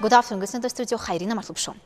Good afternoon, listening to Studio Khairina Matlubshon.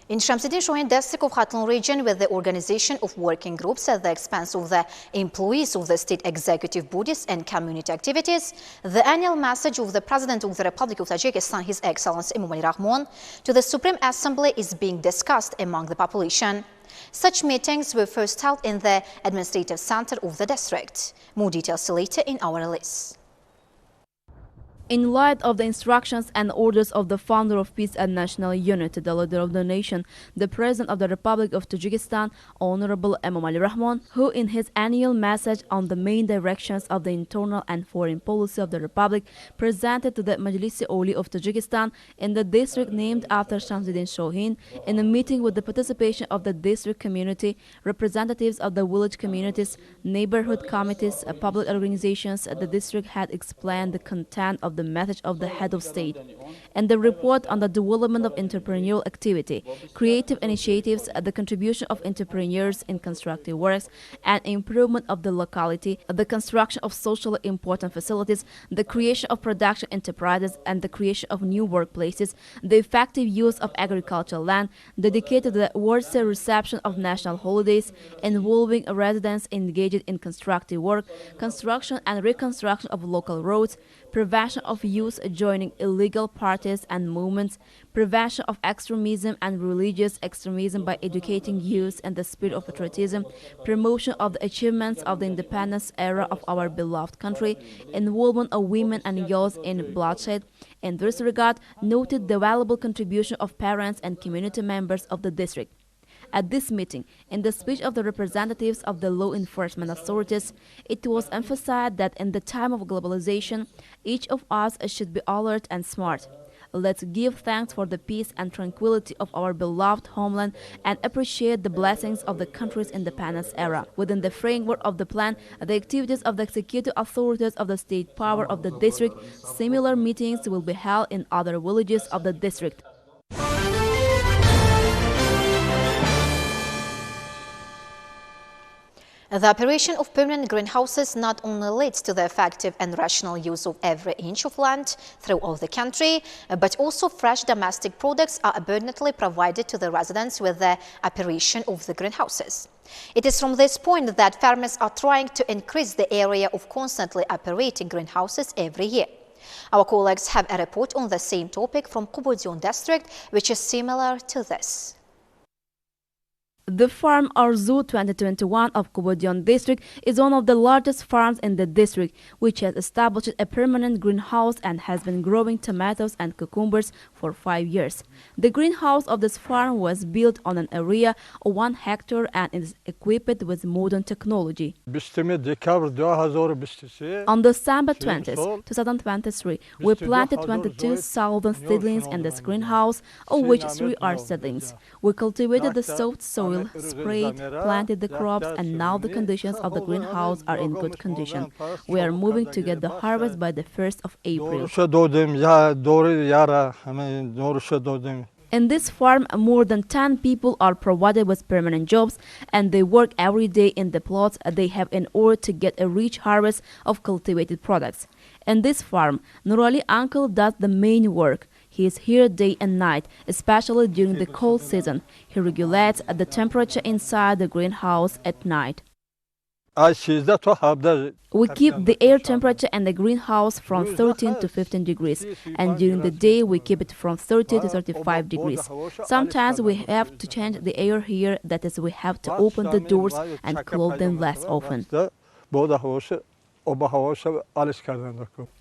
In Shamsuddin Shohin district of Khatlan region, with the organization of working groups at the expense of the employees of the state executive bodies and community activities, the annual message of the President of the Republic of Tajikistan, His Excellency Emomali Rahmon, to the Supreme Assembly is being discussed among the population. Such meetings were first held in the administrative center of the district. More details later in our list. In light of the instructions and orders of the founder of Peace and National Unity, the leader of the nation, the President of the Republic of Tajikistan, Honorable Emomali Rahmon, who in his annual message on the main directions of the internal and foreign policy of the Republic presented to the Majlis-e-Oli of Tajikistan in the district named after Shamsuddin Shohin, in a meeting with the participation of the district community, representatives of the village communities, neighborhood committees, public organizations, the district had explained the content of the message of the head of state. And the report on the development of entrepreneurial activity, creative initiatives, the contribution of entrepreneurs in constructive works, and improvement of the locality, the construction of socially important facilities, the creation of production enterprises, and the creation of new workplaces, the effective use of agricultural land, dedicated to the worthy reception of national holidays, involving residents engaged in constructive work, construction and reconstruction of local roads, prevention of youth joining illegal parties and movements, prevention of extremism and religious extremism by educating youth in the spirit of patriotism, promotion of the achievements of the independence era of our beloved country, involvement of women and youth in bloodshed. In this regard, noted the valuable contribution of parents and community members of the district. At this meeting, in the speech of the representatives of the law enforcement authorities, it was emphasized that in the time of globalization, each of us should be alert and smart. Let's give thanks for the peace and tranquility of our beloved homeland and appreciate the blessings of the country's independence era. Within the framework of the plan, the activities of the executive authorities of the state power of the district, similar meetings will be held in other villages of the district. The operation of permanent greenhouses not only leads to the effective and rational use of every inch of land throughout the country, but also fresh domestic products are abundantly provided to the residents with the operation of the greenhouses. It is from this point that farmers are trying to increase the area of constantly operating greenhouses every year. Our colleagues have a report on the same topic from Qubodion district, which is similar to this. The farm Arzu 2021 of Qubodion district is one of the largest farms in the district, which has established a permanent greenhouse and has been growing tomatoes and cucumbers for 5 years. The greenhouse of this farm was built on an area of 1 hectare and is equipped with modern technology. On December 20th, 2023, we planted 22,000 seedlings in this greenhouse, of which 3 are seedlings. We cultivated the soft soil, sprayed, planted the crops, and now the conditions of the greenhouse are in good condition. We are moving to get the harvest by the 1st of April. In this farm, more than 10 people are provided with permanent jobs, and they work every day in the plots they have in order to get a rich harvest of cultivated products. In this farm, Nurali uncle does the main work. He is here day and night, especially during the cold season. He regulates the temperature inside the greenhouse at night. We keep the air temperature in the greenhouse from 13 to 15 degrees, and during the day we keep it from 30 to 35 degrees. Sometimes we have to change the air here, that is, we have to open the doors and close them less often.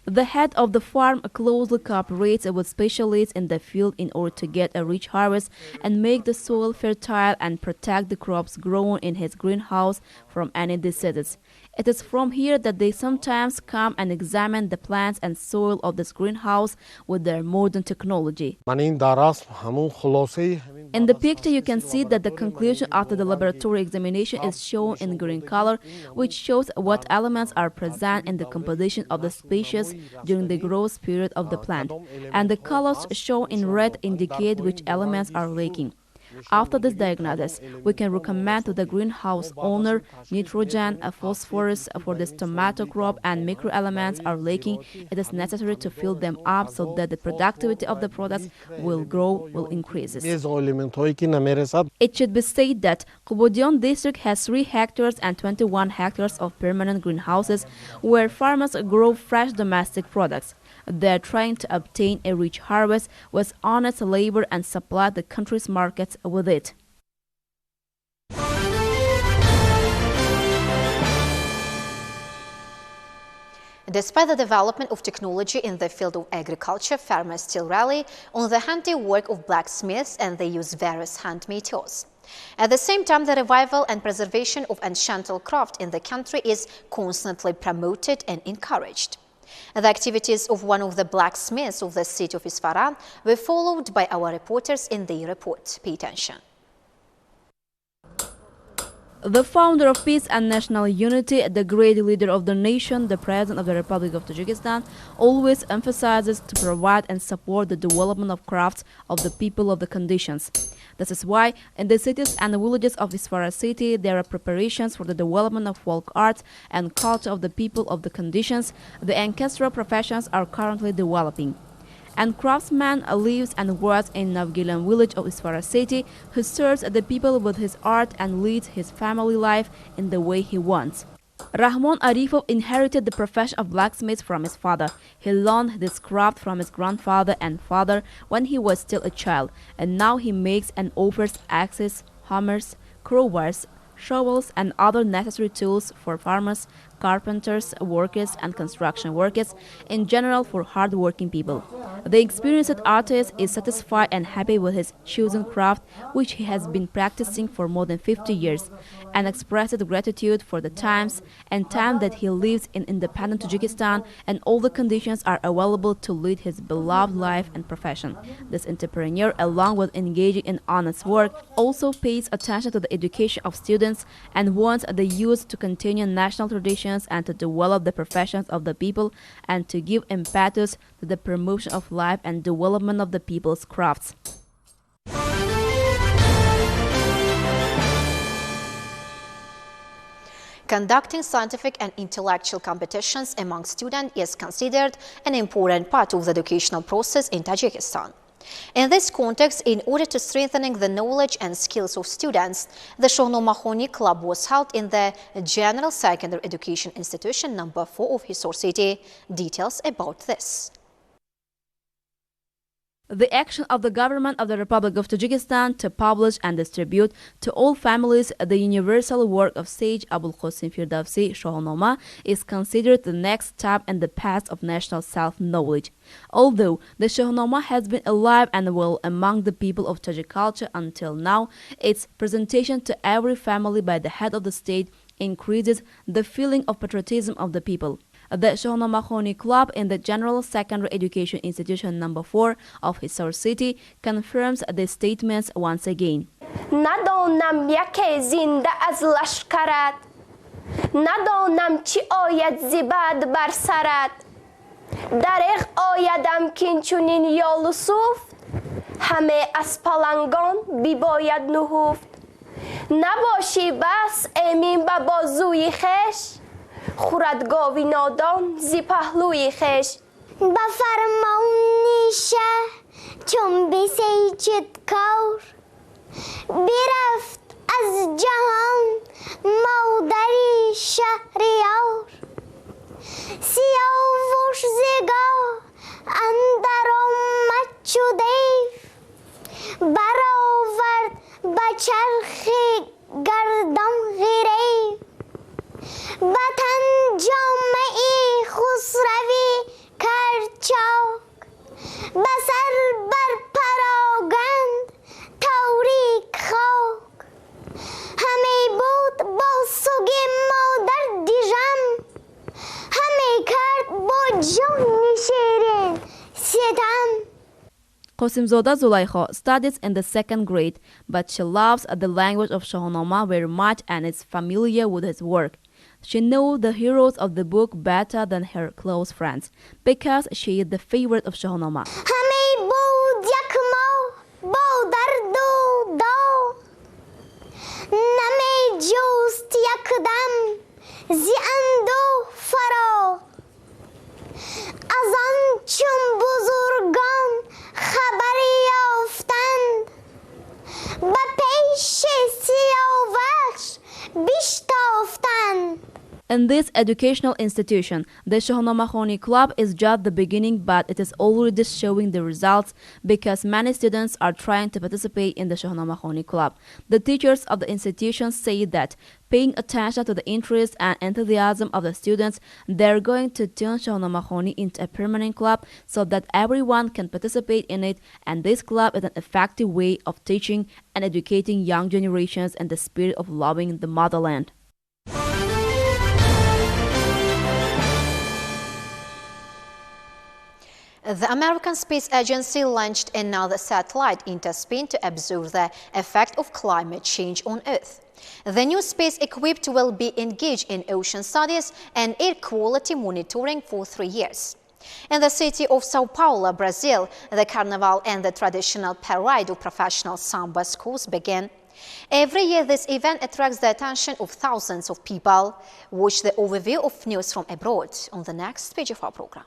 The head of the farm closely cooperates with specialists in the field in order to get a rich harvest and make the soil fertile and protect the crops grown in his greenhouse from any diseases. It is from here that they sometimes come and examine the plants and soil of this greenhouse with their modern technology. In the picture you can see that the conclusion after the laboratory examination is shown in green color, which shows what elements are present in the composition of the species during the growth period of the plant, and the colors shown in red indicate which elements are lacking. After this diagnosis, we can recommend to the greenhouse owner nitrogen, phosphorus for this tomato crop and microelements are lacking. It is necessary to fill them up so that the productivity of the products will increase. It should be said that Kubodion district has 3 hectares and 21 hectares of permanent greenhouses where farmers grow fresh domestic products. They are trying to obtain a rich harvest with honest labor and supply the country's markets with it. Despite the development of technology in the field of agriculture, farmers still rely on the handiwork of blacksmiths and they use various handmade tools. At the same time, the revival and preservation of ancestral craft in the country is constantly promoted and encouraged. The activities of one of the blacksmiths of the city of Isfahan were followed by our reporters in their report. Pay attention. The founder of peace and national unity, the great leader of the nation, the President of the Republic of Tajikistan, always emphasizes to provide and support the development of crafts of the people of the conditions. This is why in the cities and villages of Isfahan city there are preparations for the development of folk arts and culture of the people of the conditions. The ancestral professions are currently developing. And craftsman lives and works in Navid village of Isfahan city, who serves the people with his art and leads his family life in the way he wants. Rahman Arifov inherited the profession of blacksmith from his father. He learned this craft from his grandfather and father when he was still a child, and now he makes and offers axes, hammers, crowbars, shovels and other necessary tools for farmers, carpenters, workers and construction workers, in general for hard-working people. The experienced artist is satisfied and happy with his chosen craft, which he has been practicing for more than 50 years, and expresses gratitude for the times that he lives in independent Tajikistan and all the conditions are available to lead his beloved life and profession. This entrepreneur, along with engaging in honest work, also pays attention to the education of students and wants the youth to continue national traditions and to develop the professions of the people and to give impetus to the promotion of life and development of the people's crafts. Conducting scientific and intellectual competitions among students is considered an important part of the educational process in Tajikistan. In this context, in order to strengthen the knowledge and skills of students, the Shohnoma Club was held in the General Secondary Education Institution number 4 of Hisor City. Details about this. The action of the government of the Republic of Tajikistan to publish and distribute to all families the universal work of Sage Abul Qasim Firdausi Shohnoma is considered the next step in the path of national self-knowledge. Although the Shohnoma has been alive and well among the people of Tajik culture until now, its presentation to every family by the head of the state increases the feeling of patriotism of the people. The Shohnoma Club in the General Secondary Education Institution number 4 of Hisor City confirms the statements once again. ندانم یک زنده از لشکرت ندانم چی آید زبد بر سرت دریغ آیدم کینچونین یالو سوفت همه از پلنگان بیباید نهفت نباشی بس امین به بازوی خش خورد گاوی نادان زی پهلوی خش بفرمون نیشه چون بیسیجد کور برفت از جهان مادری شهریار سیاوش زگاه اندر آمد چو دیو برآورد به چرخ گردان غریو وطن جامعی خسروی کرد چاک بسر بر پراگند تاریک خاک همه بود با سوگ مادر دیژم همه کرد با جان شیرین ستم. Qasimzoda Zulaikha studies in the 2nd grade, but she loves the language of Shohnoma very much and is familiar with his work. She knows the heroes of the book better than her close friends, because she is the favorite of Shohnoma. همه بود یک ما با درد و داغ شدم زی اندوه فراغ از آن چون بزرگان خبری یافتند به پیش سیاوش بیشتافتند. In this educational institution, the Shohana Club is just the beginning, but it is already showing the results because many students are trying to participate in the Shohana Club. The teachers of the institution say that paying attention to the interest and enthusiasm of the students, they are going to turn Shohana into a permanent club so that everyone can participate in it, and this club is an effective way of teaching and educating young generations in the spirit of loving the motherland. The American Space Agency launched another satellite into space to observe the effect of climate change on Earth. The new space-equipped will be engaged in ocean studies and air quality monitoring for 3 years. In the city of Sao Paulo, Brazil, the carnival and the traditional parade of professional samba schools begin. Every year, this event attracts the attention of thousands of people. Watch the overview of news from abroad on the next page of our program.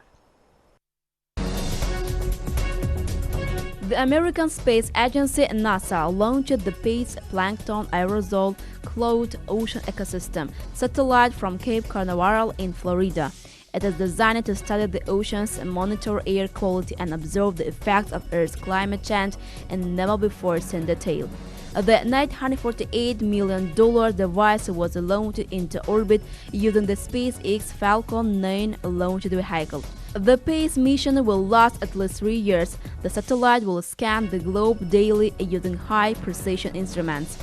The American Space Agency NASA launched the Space Plankton Aerosol Cloud Ocean Ecosystem satellite from Cape Canaveral in Florida. It is designed to study the oceans, monitor air quality, and observe the effects of Earth's climate change in never-before-seen detail. The $948 million device was launched into orbit using the SpaceX Falcon 9 launch vehicle. The space mission will last at least 3 years. The satellite will scan the globe daily using high-precision instruments.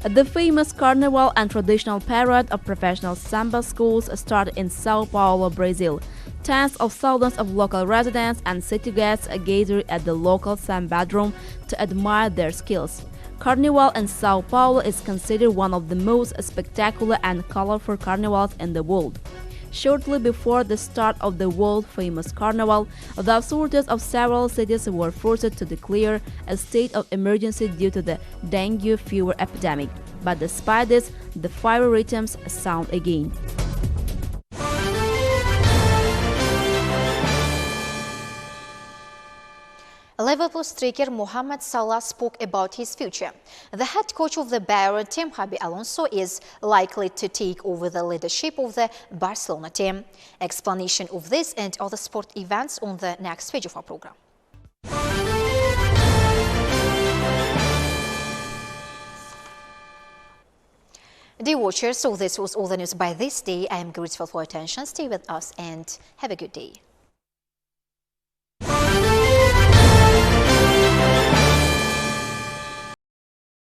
The famous carnival and traditional parade of professional samba schools started in Sao Paulo, Brazil. Tens of thousands of local residents and city guests gathered at the local sambadrome to admire their skills. Carnival in Sao Paulo is considered one of the most spectacular and colorful carnivals in the world. Shortly before the start of the world-famous carnival, the authorities of several cities were forced to declare a state of emergency due to the dengue fever epidemic. But despite this, the fire rhythms sound again. Liverpool striker Mohamed Salah spoke about his future. The head coach of the Bayern team, Xabi Alonso, is likely to take over the leadership of the Barcelona team. Explanation of this and other sport events on the next page of our program. Dear watchers, so this was all the news by this day. I am grateful for your attention. Stay with us and have a good day.